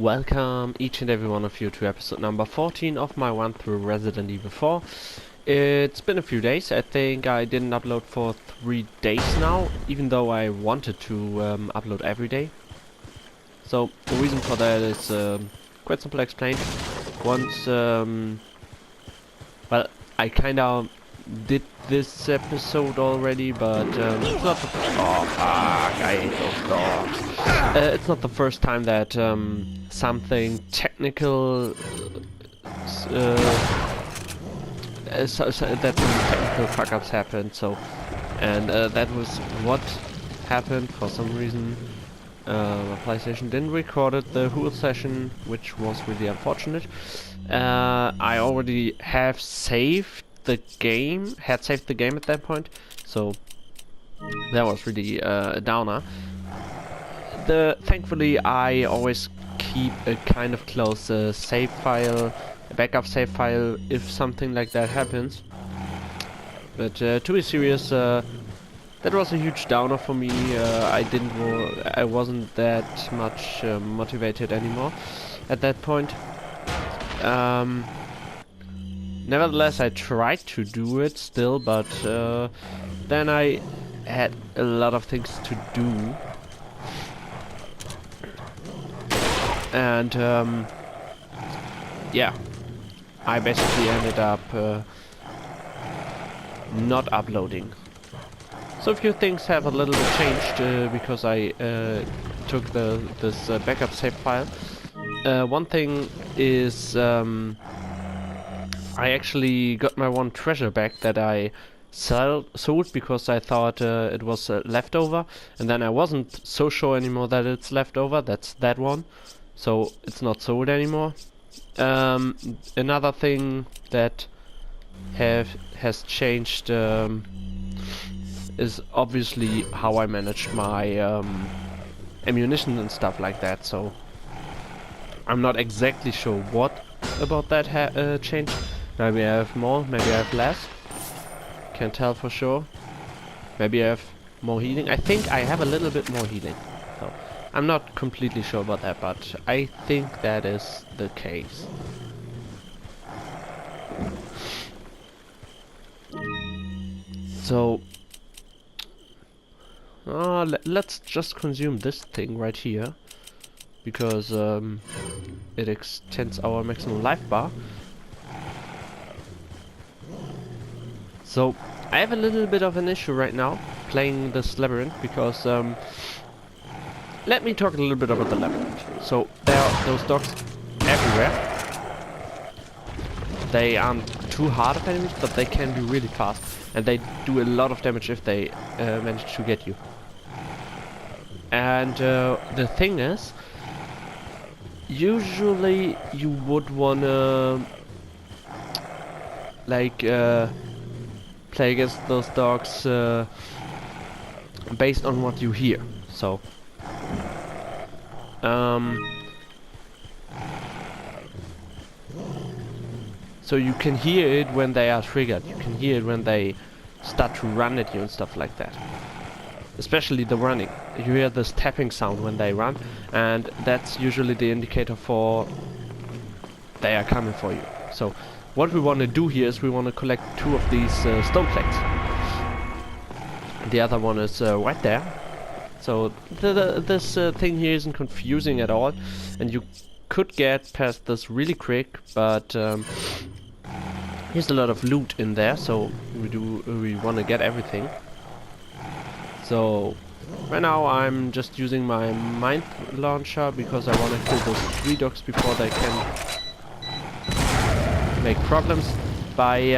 Welcome each and every one of you to episode number 14 of my run through Resident Evil 4. It's been a few days. I think I didn't upload for 3 days now, even though I wanted to upload every day. So the reason for that is quite simply explained. Once, well, I kinda did this episode already, but it's not the oh fuck, I hate those dogs. It's not the first time that something technical that some technical fuck-ups happened. So, and that was what happened. For some reason, my PlayStation didn't record it, the whole session, which was really unfortunate. I already have saved the game, had saved the game at that point, so that was really a downer. Thankfully, I always keep a kind of close save file, a backup save file, if something like that happens. But to be serious, that was a huge downer for me. I wasn't that much motivated anymore at that point. Nevertheless, I tried to do it still, but then I had a lot of things to do. And yeah, I basically ended up not uploading. So a few things have a little bit changed because I took this backup save file. One thing is I actually got my one treasure back that I sold because I thought it was leftover, and then I wasn't so sure anymore that it's leftover. That's that one, so it's not sold anymore. Another thing that has changed is obviously how I managed my ammunition and stuff like that. So I'm not exactly sure what about that changed. Maybe I have more, maybe I have less. Can't tell for sure. Maybe I have more healing. I think I have a little bit more healing. So I'm not completely sure about that, but I think that is the case. So let's just consume this thing right here, because it extends our maximum life bar. So I have a little bit of an issue right now playing this labyrinth, because let me talk a little bit about the labyrinth. So there are those dogs everywhere. They aren't too hard of enemies, but they can be really fast, and they do a lot of damage if they manage to get you. And the thing is, usually you would wanna like play against those dogs based on what you hear. So so you can hear it when they are triggered. You can hear it when they start to run at you and stuff like that. Especially the running. You hear this tapping sound when they run, and that's usually the indicator for they are coming for you. So what we want to do here is we want to collect 2 of these stone plates. The other one is right there. So this thing here isn't confusing at all, and you could get past this really quick, but here's a lot of loot in there, so we want to get everything. So right now I'm just using my mine launcher because I want to kill those 3 dogs before they can make problems by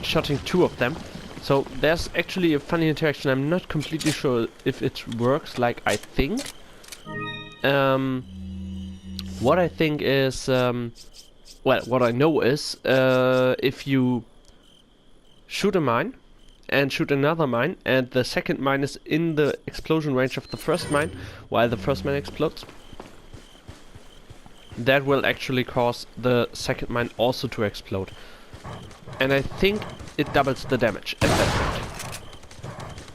shooting 2 of them. So there's actually a funny interaction. I'm not completely sure if it works like I think. What I think is, well, what I know is, if you shoot a mine and shoot another mine, and the second mine is in the explosion range of the first mine while the first mine explodes, that will actually cause the second mine also to explode. And I think it doubles the damage at that point.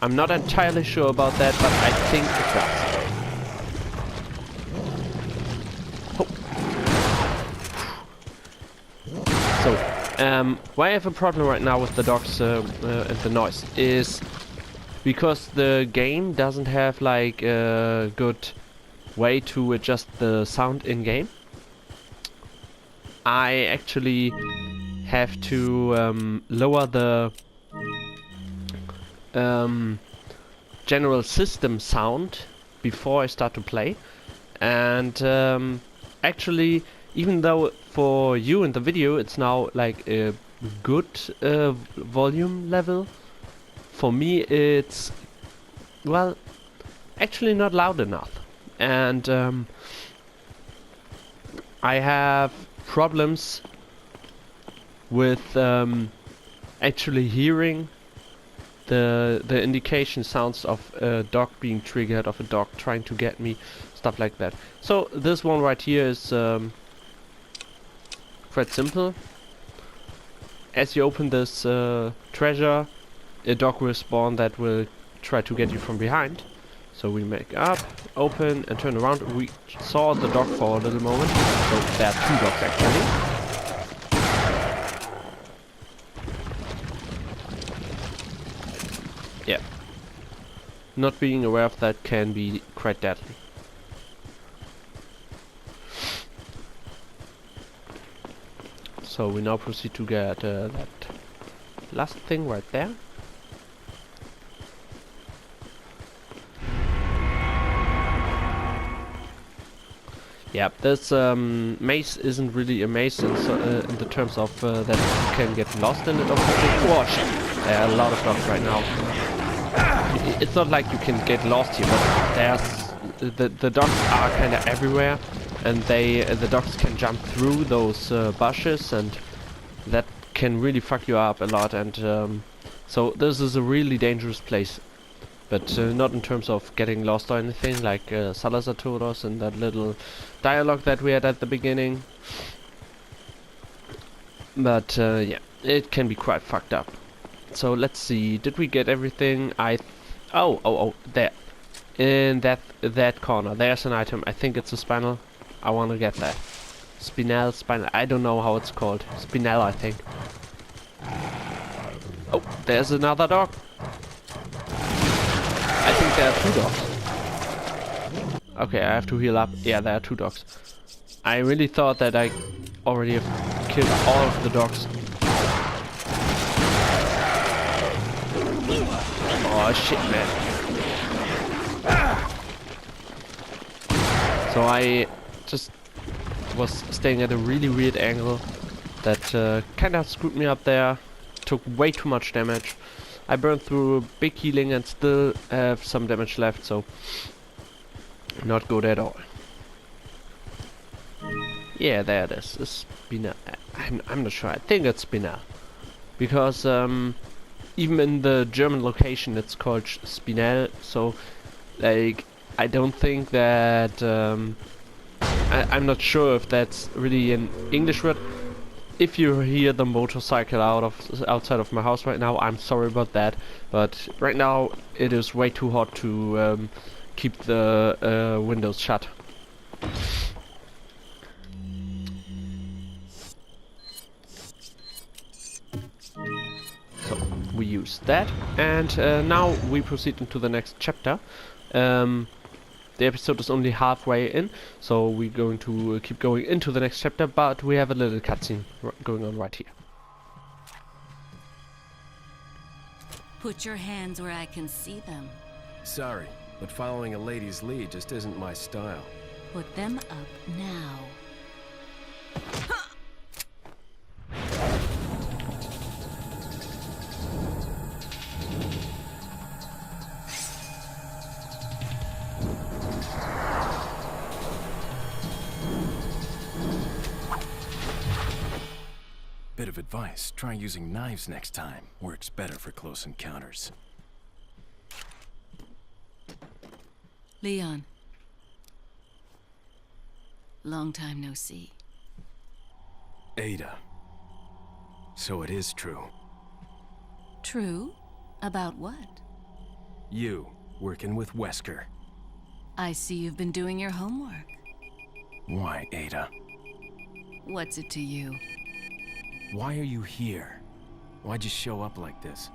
I'm not entirely sure about that, but I think it does. Why I have a problem right now with the dogs and the noise is because the game doesn't have like a good way to adjust the sound in game. I actually have to lower the general system sound before I start to play, and actually, even though for you in the video it's now like a good volume level, for me it's, well, actually not loud enough, and I have problems with actually hearing the indication sounds of a dog being triggered, of a dog trying to get me, stuff like that. So this one right here is quite simple. As you open this treasure, a dog will spawn that will try to get you from behind. So we make up, open, and turn around. We saw the dog for a little moment. So there are 2 dogs actually. Yeah. Not being aware of that can be quite deadly. So we now proceed to get that last thing right there. Yeah, this maze isn't really a maze in the terms of that you can get lost in it. Oh shit! There are a lot of dogs right now. It's not like you can get lost here, but there's the dogs are kind of everywhere, and the dogs can jump through those bushes, and that can really fuck you up a lot. And so this is a really dangerous place. But not in terms of getting lost or anything, like Salazar told us in that little dialogue that we had at the beginning. But yeah, it can be quite fucked up. So let's see, did we get everything? Oh, there. In that corner, there's an item. I think it's a spinel. I want to get that. Spinel. I don't know how it's called. Spinel, I think. Oh, there's another dog. I think there are 2 dogs. Okay, I have to heal up. Yeah, there are 2 dogs. I really thought that I already have killed all of the dogs. Oh shit, man. So I just was staying at a really weird angle that kinda screwed me up there. Took way too much damage. I burned through a big healing and still have some damage left, so not good at all. Yeah, there it is. It's Spinel. I'm not sure. I think it's Spinel. Because even in the German location it's called Spinel, so like I don't think that I'm not sure if that's really an English word. If you hear the motorcycle outside of my house right now, I'm sorry about that, but right now it is way too hot to keep the windows shut. So we use that, and now we proceed into the next chapter. The episode is only halfway in, so we're going to keep going into the next chapter, but we have a little cutscene going on right here. Put your hands where I can see them. Sorry, but following a lady's lead just isn't my style. Put them up now. Bit of advice, try using knives next time. Works better for close encounters. Leon. Long time no see. Ada. So it is true. True? About what? You, working with Wesker. I see you've been doing your homework. Why, Ada? What's it to you? Why are you here? Why'd you show up like this?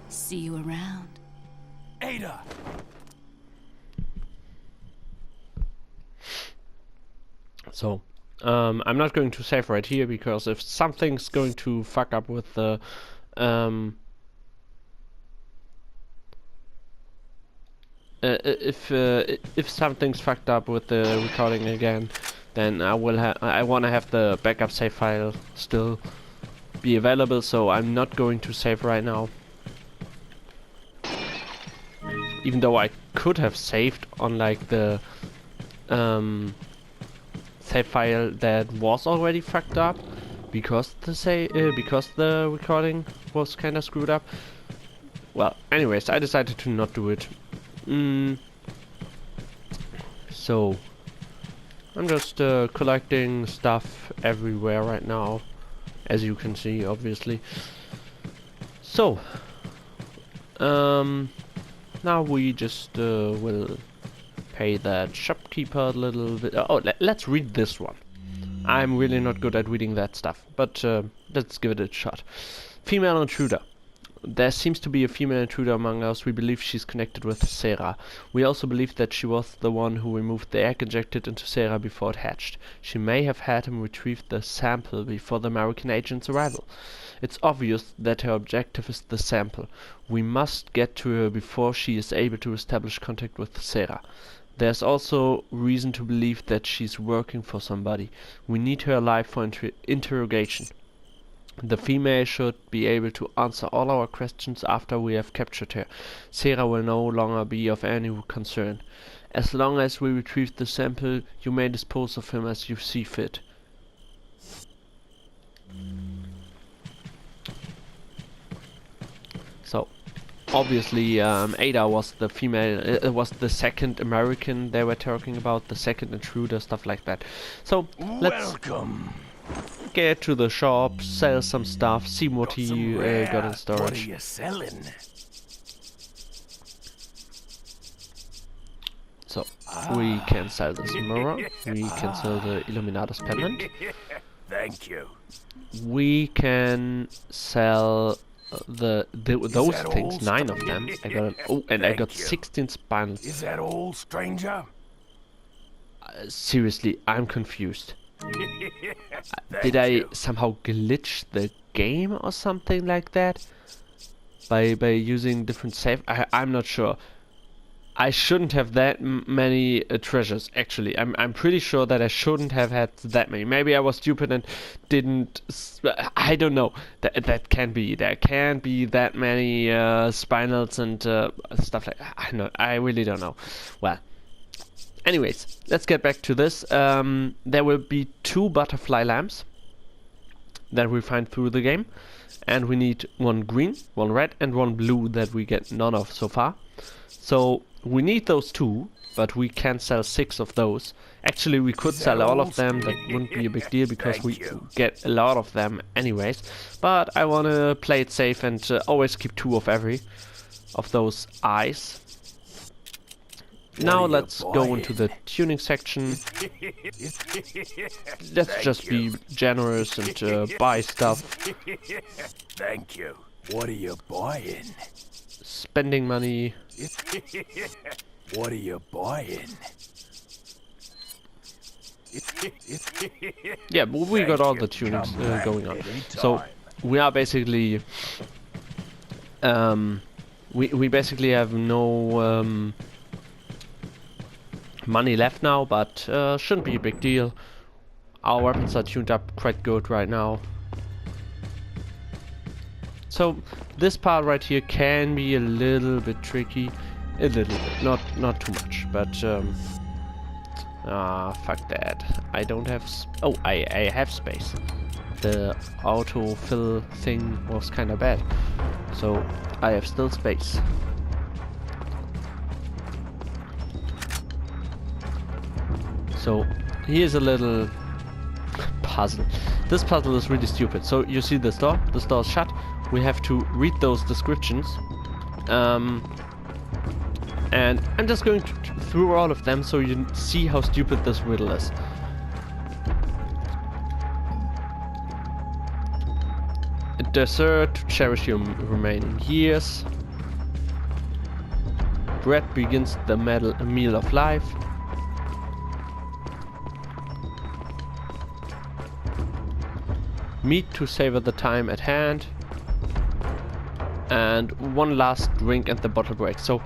See you around. Ada! So, I'm not going to save right here because if something's going to fuck up with the if something's fucked up with the recording again, then I want to have the backup save file still be available, so I'm not going to save right now. Even though I could have saved on like the save file that was already fucked up because the recording was kind of screwed up. Well, anyways, I decided to not do it. So I'm just collecting stuff everywhere right now, as you can see, obviously. So now we just will pay that shopkeeper a little bit. Let's read this one. I'm really not good at reading that stuff, but let's give it a shot. Female intruder. There seems to be a female intruder among us. We believe she's connected with Sarah. We also believe that she was the one who removed the egg injected into Sarah before it hatched. She may have had him retrieve the sample before the American agent's arrival. It's obvious that her objective is the sample. We must get to her before she is able to establish contact with Sarah. There's also reason to believe that she's working for somebody. We need her alive for interrogation. The female should be able to answer all our questions after we have captured her. Sarah will no longer be of any concern. As long as we retrieve the sample, you may dispose of him as you see fit. So, obviously, Ada was the female, was the second American they were talking about, the second intruder, stuff like that. So, let's get to the shop, sell some stuff, see what he got in storage. What are you selling? So, we can sell this mirror, we can sell the Illuminatus pendant. Thank you. We can sell those things, 9 of them. I got I got 16 spinels. Is that all, stranger? Seriously, I'm confused. Did I somehow glitch the game or something like that? By using different save? I'm not sure. I shouldn't have that many treasures, actually. I'm pretty sure that I shouldn't have had that many. Maybe I was stupid and didn't... I don't know. That can be. There can't be that many spinels and stuff like that. I really don't know. Well, anyways, let's get back to this. There will be 2 butterfly lamps that we find through the game. And we need 1 green, 1 red, and 1 blue that we get none of so far. So we need those 2, but we can sell 6 of those. Actually, we could sell all of them. That wouldn't be a big deal because we get a lot of them anyways. But I want to play it safe and always keep 2 of every of those eyes. Now let's go into the tuning section. Let's just be generous and buy stuff. Thank you. What are you buying? Spending money. What are you buying? Yeah, but we got all the tunings going on. So we are basically we basically have no money left now, but shouldn't be a big deal. Our weapons are tuned up quite good right now. So this part right here can be a little bit tricky, a little bit, not too much, but fuck that. I don't have I have space. The autofill thing was kind of bad, so I have still space. So here's a little puzzle. This puzzle is really stupid. So you see this door? This door is shut. We have to read those descriptions. And I'm just going through all of them so you see how stupid this riddle is. A dessert to cherish your remaining years. Bread begins the meal of life. Meat to savor the time at hand. And one last drink and the bottle breaks. So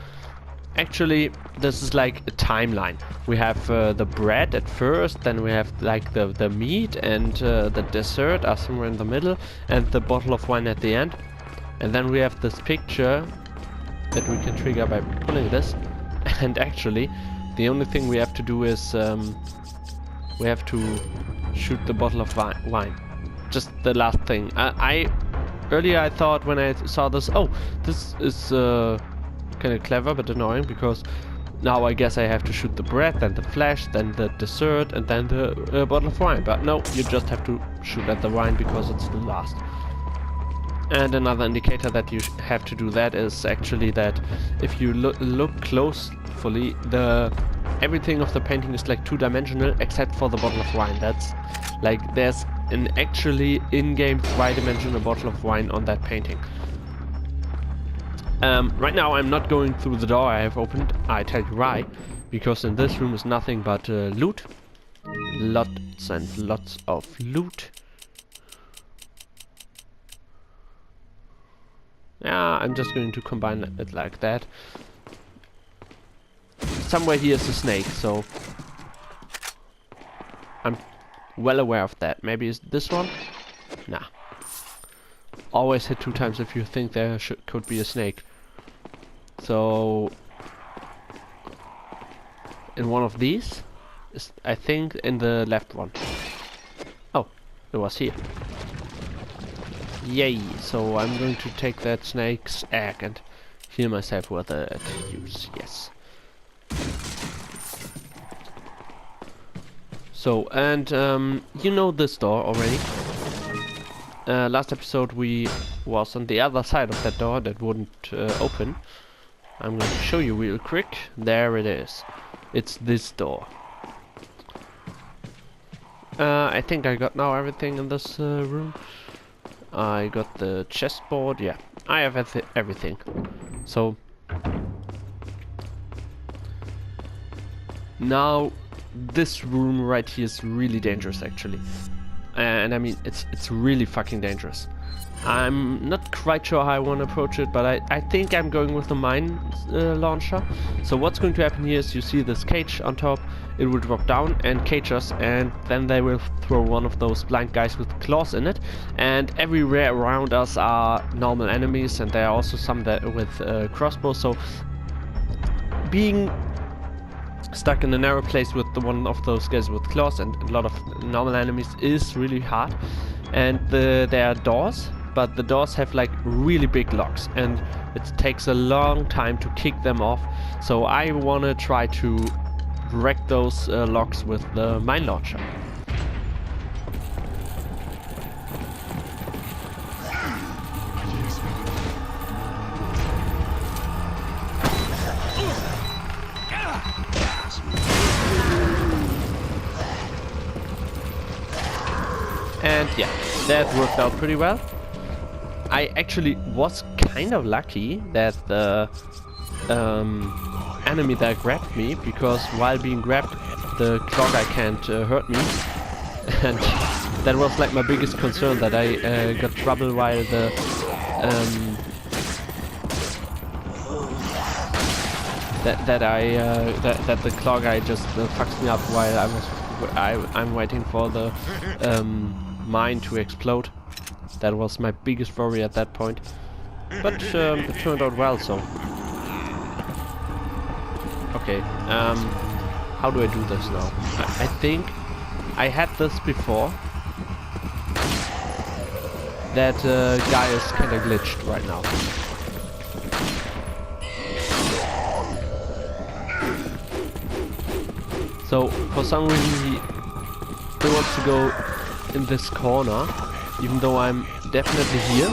actually this is like a timeline. We have the bread at first, then we have like the meat and the dessert are somewhere in the middle, and the bottle of wine at the end. And then we have this picture that we can trigger by pulling this. And actually the only thing we have to do is we have to shoot the bottle of wine. Just the last thing. Earlier I thought when I saw this, oh, this is kind of clever but annoying, because now I guess I have to shoot the bread, then the flesh, then the dessert, and then the bottle of wine. But no, you just have to shoot at the wine because it's the last. And another indicator that you have to do that is actually that if you look closely, everything of the painting is like two-dimensional except for the bottle of wine. That's like there's an actually in-game three-dimensional bottle of wine on that painting. Right now I'm not going through the door I have opened. I tell you why. Because in this room is nothing but loot. Lots and lots of loot. Yeah, I'm just going to combine it like that. Somewhere here is a snake, so I'm well aware of that. Maybe it's this one? Nah. Always hit 2 times if you think there could be a snake. So in one of these is, I think, in the left one. Oh, it was here. Yay! So I'm going to take that snake's egg and heal myself with it. Use, yes. So, and you know this door already. Last episode we was on the other side of that door that wouldn't open. I'm going to show you real quick. There it is. It's this door. I think I got now everything in this room. I got the chessboard. Yeah, I have everything. So now this room right here is really dangerous actually. And I mean, it's really fucking dangerous. I'm not quite sure how I want to approach it, but I think I'm going with the mine launcher. So what's going to happen here is you see this cage on top, it will drop down and cage us, and then they will throw one of those blind guys with claws in it. And everywhere around us are normal enemies, and there are also some that with crossbows. So being stuck in a narrow place with one of those guys with claws and a lot of normal enemies is really hard. And there are doors, but the doors have like really big locks, and it takes a long time to kick them off. So I want to try to wreck those locks with the mine launcher. And yeah, that worked out pretty well. I actually was kind of lucky that the enemy that grabbed me, because while being grabbed, the clog guy can't hurt me. And that was like my biggest concern, that I got trouble while the that the clog guy just fucks me up while I'm waiting for the mine to explode. That was my biggest worry at that point, but it turned out well. So okay, how do I do this now? I think I had this before. That guy is kind of glitched right now. So for some reason he still wants to go in this corner, even though I'm definitely here.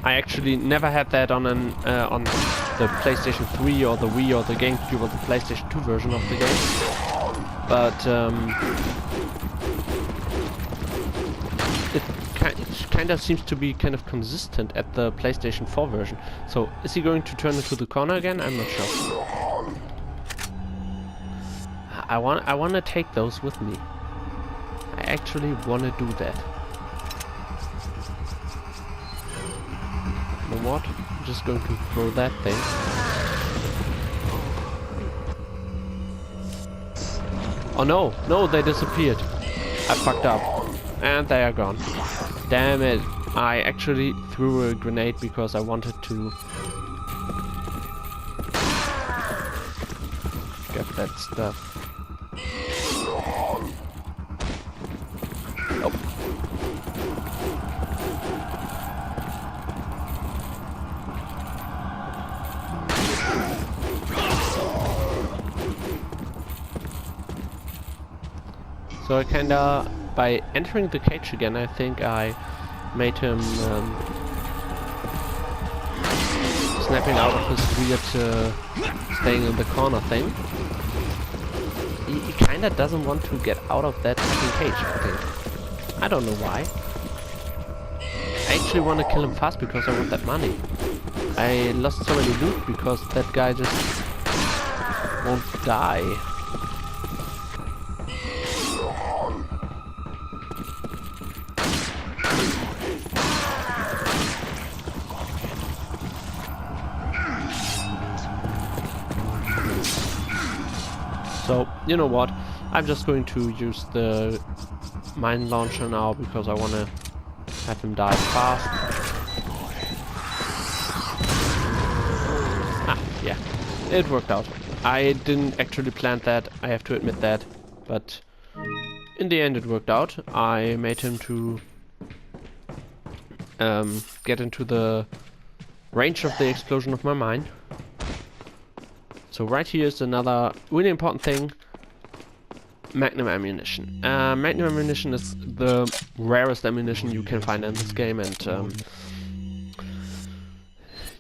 I actually never had that on on the PlayStation 3 or the Wii or the GameCube or the PlayStation 2 version of the game. But it kind of seems to be kind of consistent at the PlayStation 4 version. So is he going to turn into the corner again? I'm not sure. I want to take those with me. I actually want to do that. You know what? I'm just going to throw that thing. Oh no! No, they disappeared. I fucked up. And they are gone. Damn it. I actually threw a grenade because I wanted to get that stuff. Oh. So I kinda, by entering the cage again, I think I made him snapping out of his weird staying in the corner thing. He kinda doesn't want to get out of that fucking cage, I think. I don't know why. I actually want to kill him fast because I want that money. I lost so many loot because that guy just won't die. So, you know what? I'm just going to use the mine launcher now because I want to have him die fast. Ah, yeah. It worked out. I didn't actually plan that, I have to admit that. But in the end it worked out. I made him to get into the range of the explosion of my mine. So right here is another really important thing. Magnum ammunition. Magnum ammunition is the rarest ammunition you can find in this game, and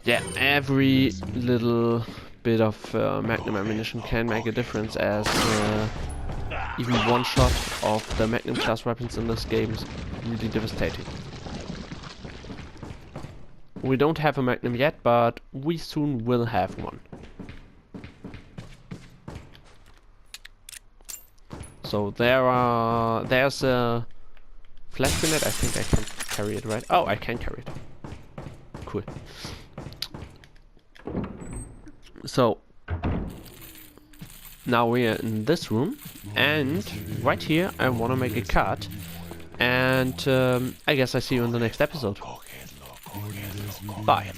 yeah, every little bit of Magnum ammunition can make a difference, as even one shot of the Magnum class weapons in this game is really devastating. We don't have a Magnum yet, but we soon will have one. So there's a flash grenade. I think I can carry it, right? Oh, I can carry it. Cool. So now we are in this room, and right here I want to make a cut, and I guess I see you in the next episode. Bye.